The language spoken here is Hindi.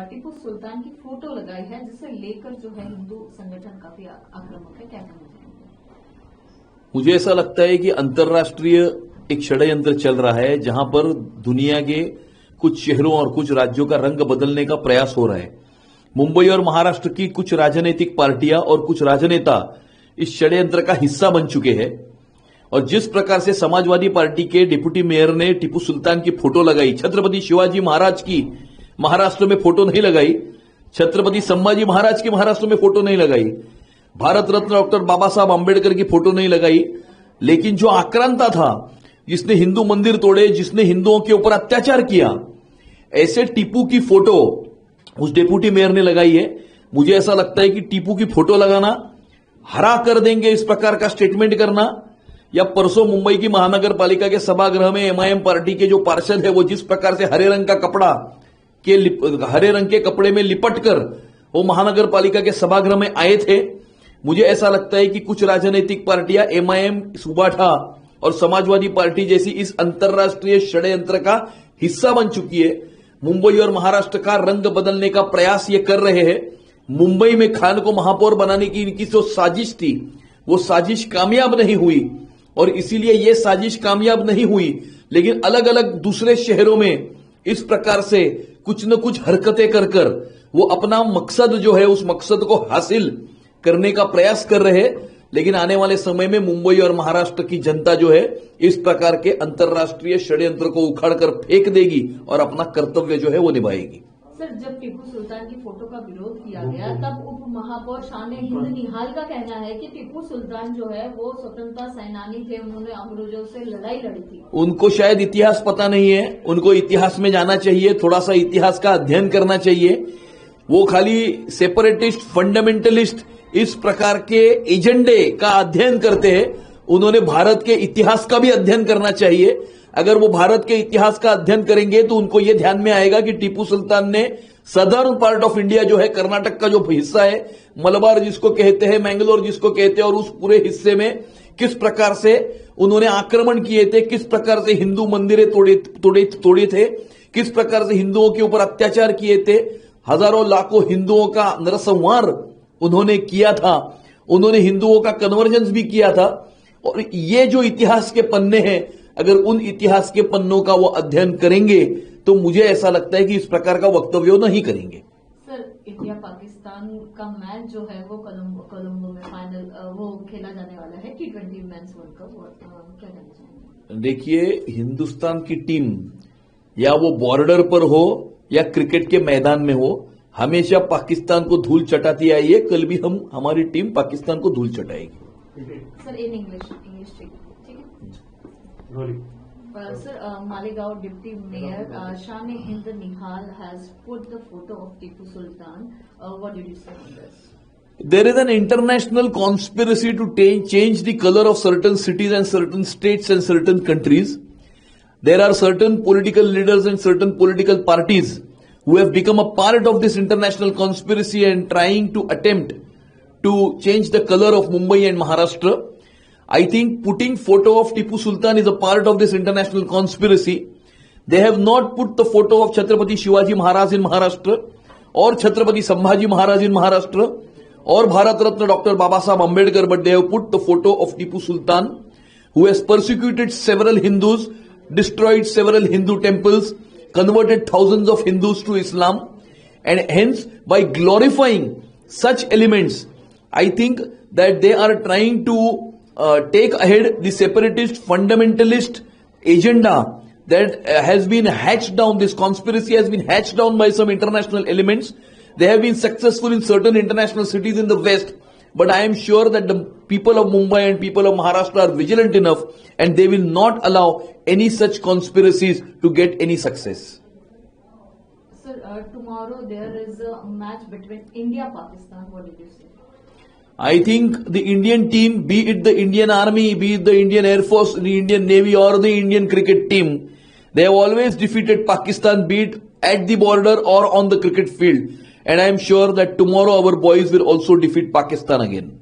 टीपू सुल्तान की फोटो लगाई है, जिसे लेकर जो है हिंदू संगठन काफी आक्रामक है, क्या कहना चाहेंगे? मुझे ऐसा लगता है कि अंतर्राष्ट्रीय एक षड्यंत्र चल रहा है, जहां पर दुनिया के कुछ शहरों और कुछ राज्यों का रंग बदलने का प्रयास हो रहा है। मुंबई और महाराष्ट्र की कुछ राजनीतिक पार्टियां और कुछ राजनेता इस षड्यंत्र का हिस्सा बन चुके हैं। और जिस प्रकार से समाजवादी पार्टी के डिप्टी मेयर ने टीपू सुल्तान की फोटो लगाई, छत्रपति शिवाजी महाराज की महाराष्ट्र में फोटो नहीं लगाई, छत्रपति संभाजी महाराज की महाराष्ट्र में फोटो नहीं लगाई, भारत रत्न डॉक्टर बाबा साहब आंबेडकर की फोटो नहीं लगाई, लेकिन जो आक्रांता था, जिसने हिंदू मंदिर तोड़े, जिसने हिंदुओं के ऊपर अत्याचार किया, ऐसे टीपू की फोटो उस डिप्टी मेयर ने लगाई है। मुझे ऐसा लगता है कि टीपू की फोटो लगाना, हरा कर देंगे इस प्रकार का स्टेटमेंट करना, या परसों मुंबई की महानगर पालिका के सभागृह में एमआईएम पार्टी के जो पार्षद है वो जिस प्रकार से हरे रंग के कपड़े में लिपट कर वो महानगर पालिका के सभागृह में आए थे, मुझे ऐसा लगता है कि कुछ राजनीतिक पार्टियां एमआईएम, सुबाठा और समाजवादी पार्टी जैसी इस अंतर्राष्ट्रीय षड्यंत्र का हिस्सा बन चुकी है। मुंबई और महाराष्ट्र का रंग बदलने का प्रयास ये कर रहे हैं। मुंबई में खान को महापौर बनाने की इनकी जो साजिश थी, वो साजिश कामयाब नहीं हुई, और इसीलिए ये साजिश कामयाब नहीं हुई, लेकिन अलग अलग दूसरे शहरों में इस प्रकार से कुछ न कुछ हरकतें कर कर वो अपना मकसद जो है उस मकसद को हासिल करने का प्रयास कर रहे हैं। लेकिन आने वाले समय में मुंबई और महाराष्ट्र की जनता जो है इस प्रकार के अंतर्राष्ट्रीय षड्यंत्र को उखाड़कर फेंक देगी और अपना कर्तव्य जो है वो निभाएगी। सर, जब टीपू सुल्तान की फोटो का विरोध किया गया, तब उप महापौर शान हिंद निहाल का कहना है कि टीपू सुल्तान जो है वो स्वतंत्रता सेनानी थे, उन्होंने अंग्रेजों से लड़ाई लड़ी थी। उनको शायद इतिहास पता नहीं है, उनको इतिहास में जाना चाहिए, थोड़ा सा इतिहास का अध्ययन करना चाहिए। वो खाली सेपरेटिस्ट, फंडामेंटलिस्ट इस प्रकार के एजेंडे का अध्ययन करते हैं। उन्होंने भारत के इतिहास का भी अध्ययन करना चाहिए। अगर वो भारत के इतिहास का अध्ययन करेंगे तो उनको ये ध्यान में आएगा कि टीपू सुल्तान ने सदर्न पार्ट ऑफ इंडिया जो है, कर्नाटक का जो हिस्सा है, मलबार जिसको कहते हैं, मैंगलोर जिसको कहते हैं, और उस पूरे हिस्से में किस प्रकार से उन्होंने आक्रमण किए थे, किस प्रकार से हिंदू मंदिरें तोड़े थे, किस प्रकार से हिंदुओं के ऊपर अत्याचार किए थे, हजारों लाखों हिंदुओं का नरसंहार उन्होंने किया था, उन्होंने हिंदुओं का कन्वर्जेंस भी किया था। और ये जो इतिहास के पन्ने हैं, अगर उन इतिहास के पन्नों का वो अध्ययन करेंगे तो मुझे ऐसा लगता है कि इस प्रकार का वक्तव्य नहीं करेंगे। सर, इंडिया पाकिस्तान का मैच जो है वो कोलंबो में फाइनल वो खेला जाने वाला है, T20 मेंस वर्ल्ड कप, क्या कहना चाहेंगे? देखिए, हिंदुस्तान की टीम या वो बॉर्डर पर हो या क्रिकेट के मैदान में हो, हमेशा पाकिस्तान को धूल चटाती आई है। कल भी हमारी टीम पाकिस्तान को धूल चटाएगी। सर, इन इंग्लिश ठीक है। Sir, Malegaon Deputy Mayor Shane Hind Nihal has put the photo of Tipu Sultan. What did you say on this? There is an international conspiracy to change the color of certain cities and certain states and certain countries. There are certain political leaders and certain political parties who have become a part of this international conspiracy and trying to attempt to change the color of Mumbai and Maharashtra. I think putting photo of Tipu Sultan is a part of this international conspiracy. They have not put the photo of Chhatrapati Shivaji Maharaj in Maharashtra or Chhatrapati Sambhaji Maharaj in Maharashtra or Bharat Ratna Dr. Baba Saheb Ambedkar, but they have put the photo of Tipu Sultan, who has persecuted several Hindus, destroyed several Hindu temples, converted thousands of Hindus to Islam, and hence by glorifying such elements, I think that they are trying to take ahead the separatist, fundamentalist agenda that has been hatched down. This conspiracy has been hatched down by some international elements. They have been successful in certain international cities in the West, but I am sure that the people of Mumbai and people of Maharashtra are vigilant enough, and they will not allow any such conspiracies to get any success. Sir, tomorrow there is a match between India-Pakistan. What did you say? I think the Indian team, be it the Indian Army, be it the Indian Air Force, the Indian Navy or the Indian cricket team, they have always defeated Pakistan, be it at the border or on the cricket field. And I am sure that tomorrow our boys will also defeat Pakistan again.